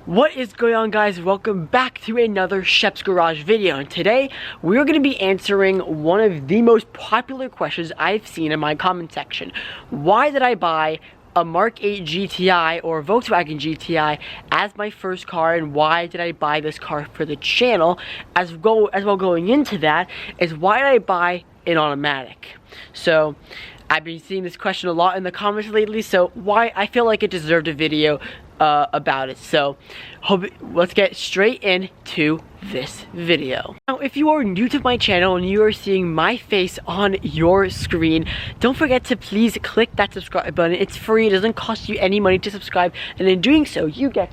What is going on, guys? Welcome back to another Shep's Garage video, and today we're going to be answering one of the most popular questions I've seen in my comment section. Why did I buy a Mark 8 GTI or Volkswagen GTI as my first car, and why did I buy this car for the channel? As well going into that is, why did I buy an automatic? So I've been seeing this question a lot in the comments lately, so why I feel like it deserved a video about it. So let's get straight into this video. Now, if you are new to my channel and you are seeing my face on your screen, don't forget to please click that subscribe button. It's free, it doesn't cost you any money to subscribe, and in doing so you get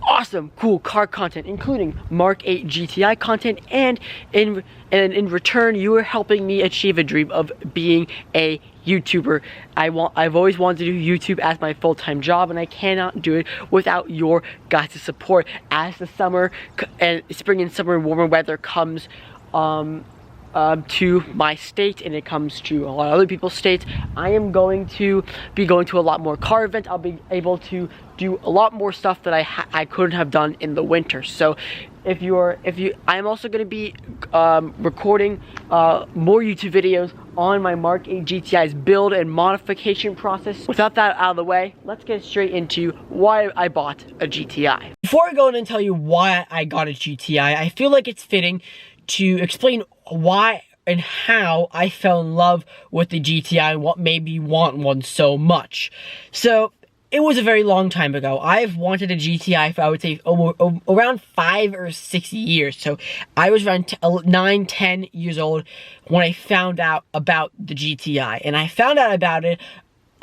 awesome, cool car content, including Mark 8 GTI content, and in return, you are helping me achieve a dream of being a YouTuber. I've always wanted to do YouTube as my full-time job, and I cannot do it without your guys' support. As the summer and spring and summer warmer weather comes to my state, and it comes to a lot of other people's states, I am going to be going to a lot more car events. I'll be able to do a lot more stuff that I couldn't have done in the winter. So I'm also going to be recording more YouTube videos on my Mark 8 GTI's build and modification process. Without that out of the way, let's get straight into why I bought a GTI. Before I go in and tell you why I got a GTI, I feel like it's fitting to explain why and how I fell in love with the GTI and what made me want one so much. So it was a very long time ago. I've wanted a GTI for, I would say, around 5 or 6 years. So I was around 9, 10 years old when I found out about the GTI. And I found out about it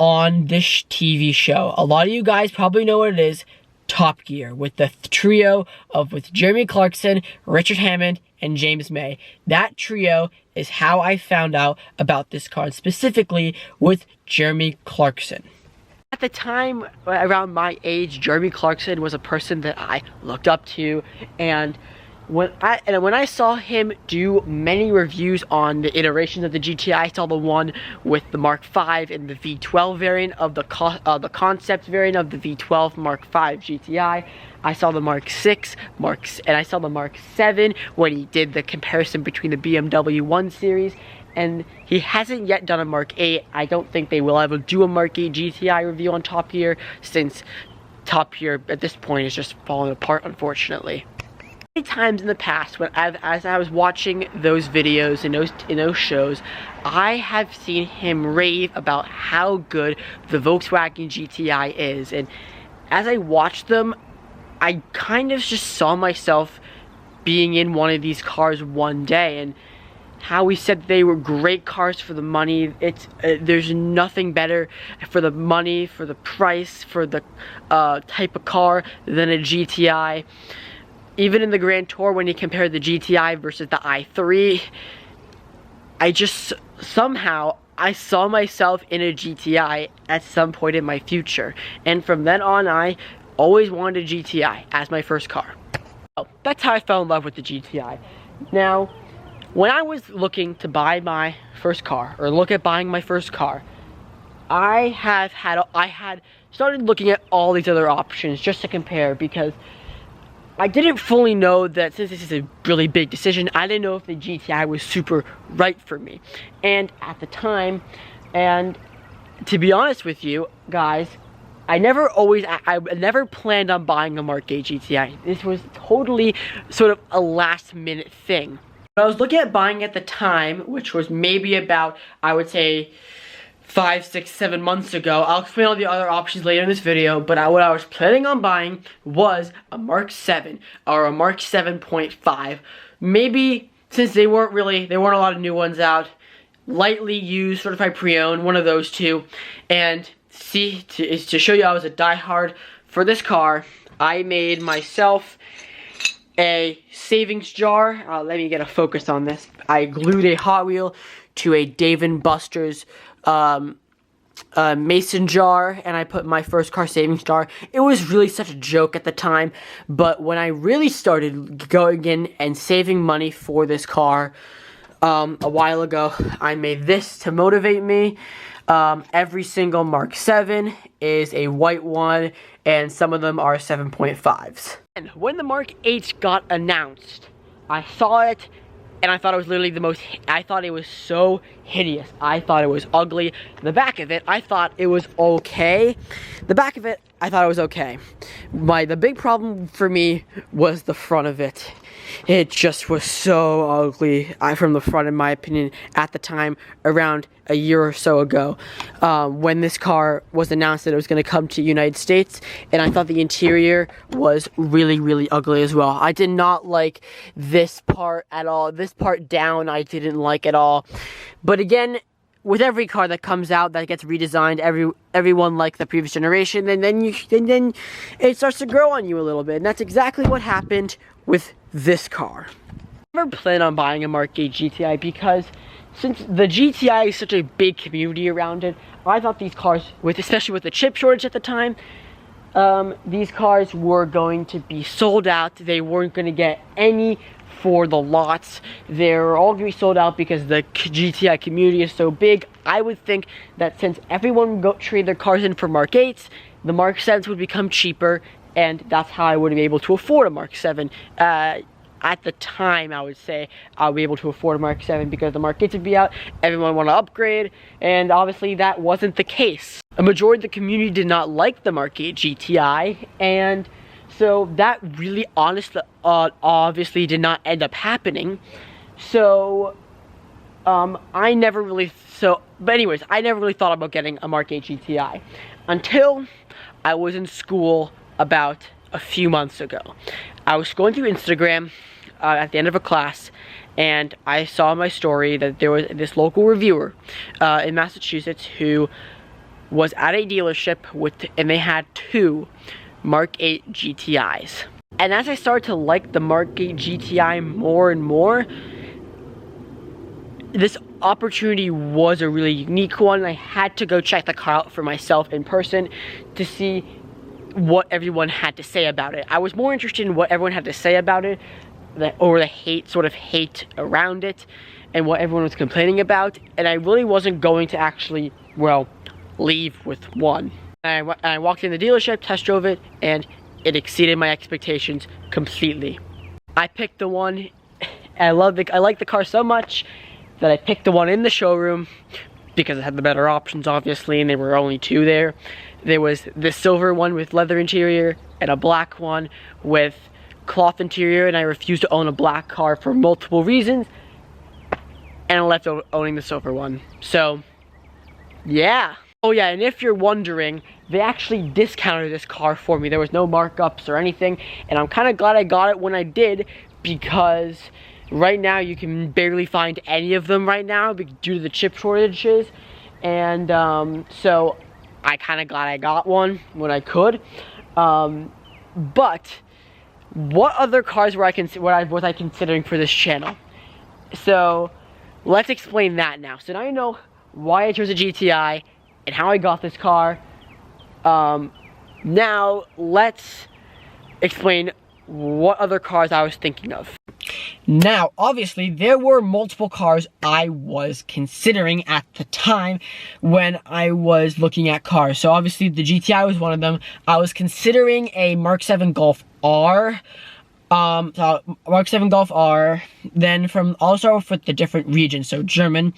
on this TV show. A lot of you guys probably know what it is. Top Gear, with the trio with Jeremy Clarkson, Richard Hammond, and James May. That trio is how I found out about this car, specifically with Jeremy Clarkson. At the time, around my age, Jeremy Clarkson was a person that I looked up to, and when I saw him do many reviews on the iterations of the GTI, I saw the one with the Mark V and the V12 variant of the concept variant of the V12 Mark V GTI. I saw the Mark 6, and I saw the Mark 7 when he did the comparison between the BMW 1 Series. And he hasn't yet done a Mark 8. I don't think they will ever do a Mark 8 GTI review on Top Gear, since Top Gear at this point is just falling apart, unfortunately. Many times in the past, as I was watching those videos and in those shows, I have seen him rave about how good the Volkswagen GTI is. And as I watched them, I kind of just saw myself being in one of these cars one day, and how he said they were great cars for the money. There's nothing better for the money, for the price, for the type of car than a GTI. Even in the Grand Tour, when he compared the GTI versus the i3, somehow I saw myself in a GTI at some point in my future. And from then on, I always wanted a GTI as my first car. So that's how I fell in love with the GTI. Now, when I was looking to buy my first car, or look at buying my first car, I had started looking at all these other options just to compare, because I didn't fully know that, since this is a really big decision, I didn't know if the GTI was super right for me. And at the time, and to be honest with you guys, I never planned on buying a Mark 8 GTI. This was totally sort of a last minute thing. I was looking at buying at the time, which was maybe about, I would say, 5, 6, 7 months ago. I'll explain all the other options later in this video, but what I was planning on buying was a Mark 7 or a Mark 7.5. Maybe, since there weren't a lot of new ones out, lightly used, certified pre-owned, one of those two. And to show you I was a diehard for this car, I made myself a savings jar. Let me get a focus on this. I glued a Hot Wheel to a Dave & Buster's mason jar, and I put my first car savings jar. It was really such a joke at the time, but when I really started going in and saving money for this car a while ago, I made this to motivate me. Every single Mark 7 is a white one, and some of them are 7.5s. And when the Mark 8 got announced, I saw it, and I thought it was literally I thought it was so hideous. I thought it was ugly. The back of it, I thought it was okay. The back of it, I thought it was okay. The big problem for me was the front of it. It just was so ugly from the front, in my opinion, at the time, around a year or so ago, when this car was announced that it was going to come to the United States, and I thought the interior was really, really ugly as well. I did not like this part at all. This part down, I didn't like at all. But again, with every car that comes out that gets redesigned, everyone like the previous generation, and then it starts to grow on you a little bit, and that's exactly what happened with this car. I never planned on buying a Mark 8 GTI because since the GTI is such a big community around it, I thought these cars, especially with the chip shortage at the time, these cars were going to be sold out. They weren't going to get any for the lots. They're all going to be sold out because the GTI community is so big. I would think that since everyone would trade their cars in for Mark 8s, the Mark 7s would become cheaper, and that's how I would be able to afford a Mark 7. At the time, I would say I'll be able to afford a Mark 7 because the Mark 8s would be out, everyone want to upgrade, and obviously that wasn't the case. A majority of the community did not like the Mark 8 GTI, and so that really obviously did not end up happening. So I never really thought about getting a Mark 8 GTI until I was in school about a few months ago. I was scrolling through Instagram at the end of a class, and I saw my story that there was this local reviewer in Massachusetts who was at a dealership and they had 2 Mark 8 GTIs. And as I started to like the Mark 8 GTI more and more, this opportunity was a really unique one. I had to go check the car out for myself in person to see what everyone had to say about it. I was more interested in what everyone had to say about it, or the hate around it, and what everyone was complaining about, and I really wasn't going to actually, leave with one. And I walked in the dealership, test drove it, and it exceeded my expectations completely. I picked the one, and I like the car so much that I picked the one in the showroom because it had the better options, obviously, and there were only 2 there. There was this silver one with leather interior and a black one with cloth interior, and I refused to own a black car for multiple reasons, and I left owning the silver one. So, yeah. Oh yeah, and if you're wondering, they actually discounted this car for me. There was no markups or anything, and I'm kind of glad I got it when I did, because right now you can barely find any of them right now due to the chip shortages, and so I kind of glad I got one when I could. But what other cars was I considering for this channel? So let's explain that now. So now you know why I chose a GTI and how I got this car. Now let's explain what other cars I was thinking of. Now, obviously, there were multiple cars I was considering at the time when I was looking at cars. So obviously, the GTI was one of them. I was considering a Mark 7 Golf R. Mark 7 Golf R. Then also for the different regions, so German.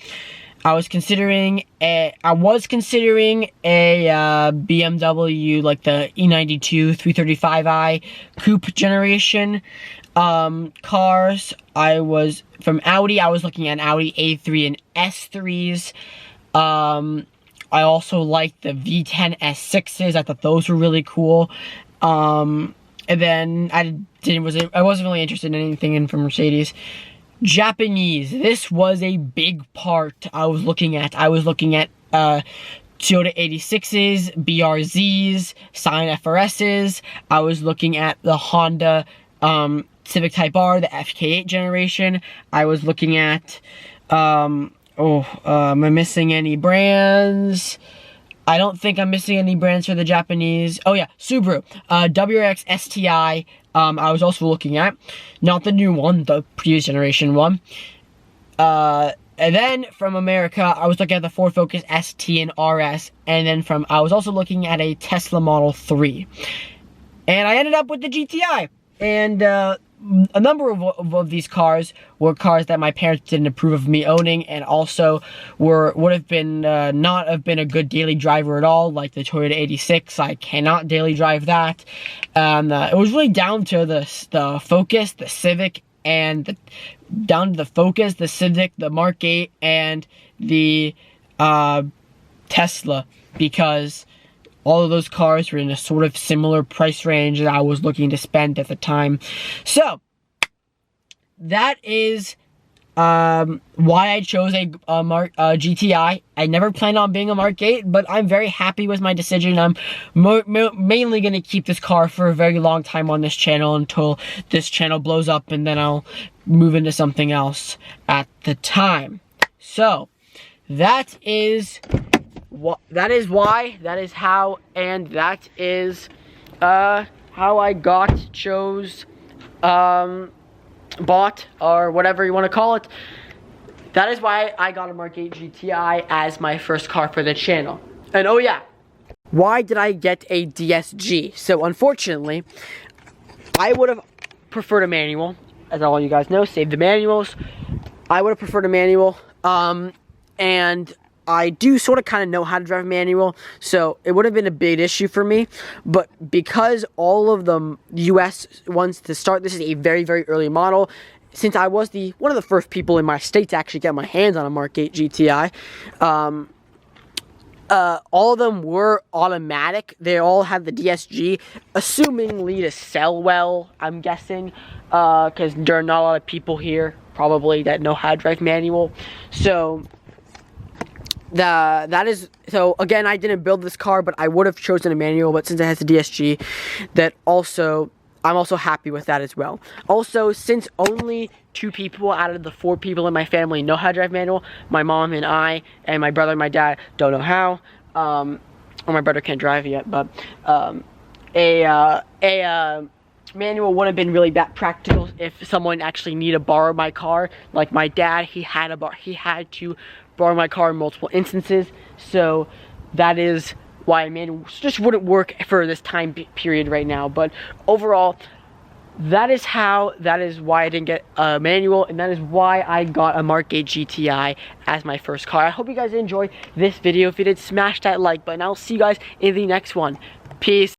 I was considering a BMW, like the E92 335i coupe generation cars. From Audi, I was looking at Audi A3 and S3s. I also liked the V10 S6s. I thought those were really cool. And then I wasn't really interested in anything from Mercedes. Japanese. This was a big part I was looking at. I was looking at Toyota 86s, BRZs, Scion FRSs. I was looking at the Honda Civic Type R, the MK8 generation. I was looking at, am I missing any brands? I don't think I'm missing any brands for the Japanese. Oh yeah, Subaru, WRX STI, I was also looking at. Not the new one, the previous generation one. And And then from America, I was looking at the Ford Focus ST and RS. And then I was also looking at a Tesla Model 3. And I ended up with the GTI. And a number of these cars were cars that my parents didn't approve of me owning, and also would have been not have been a good daily driver at all, like the Toyota 86. I cannot daily drive that. It was really down to the Focus, the Civic, and the Civic, the Mark 8, and the Tesla, because all of those cars were in a sort of similar price range that I was looking to spend at the time. So, that is why I chose a GTI. I never planned on being a Mark 8, but I'm very happy with my decision. I'm mainly going to keep this car for a very long time on this channel until this channel blows up, and then I'll move into something else at the time. So, that is why, that is how, and that is how I bought, or whatever you want to call it. That is why I got a Mark 8 GTI as my first car for the channel. And oh yeah, why did I get a DSG? So unfortunately, I would have preferred a manual. As all you guys know, save the manuals. I would have preferred a manual, and I do sort of kind of know how to drive a manual, so it would have been a big issue for me. But because all of the US ones to start, this is a very, very early model. Since I was one of the first people in my state to actually get my hands on a Mark 8 GTI, all of them were automatic. They all had the DSG, assumingly to sell well, I'm guessing, because there are not a lot of people here probably that know how to drive manual. So so again, I didn't build this car, but I would have chosen a manual, but since it has a DSG, I'm also happy with that as well. Also, since only 2 people out of the 4 people in my family know how to drive manual, my mom and I, and my brother and my dad don't know how, or my brother can't drive yet, but a manual would have been really that practical if someone actually needed to borrow my car. Like my dad, he had to borrow my car in multiple instances, so that is why a manual just wouldn't work for this time period right now. But overall, that is why I didn't get a manual, and that is why I got a Mark 8 GTI as my first car. I hope you guys enjoyed this video. If you did, smash that like button. I'll see you guys in the next one. Peace.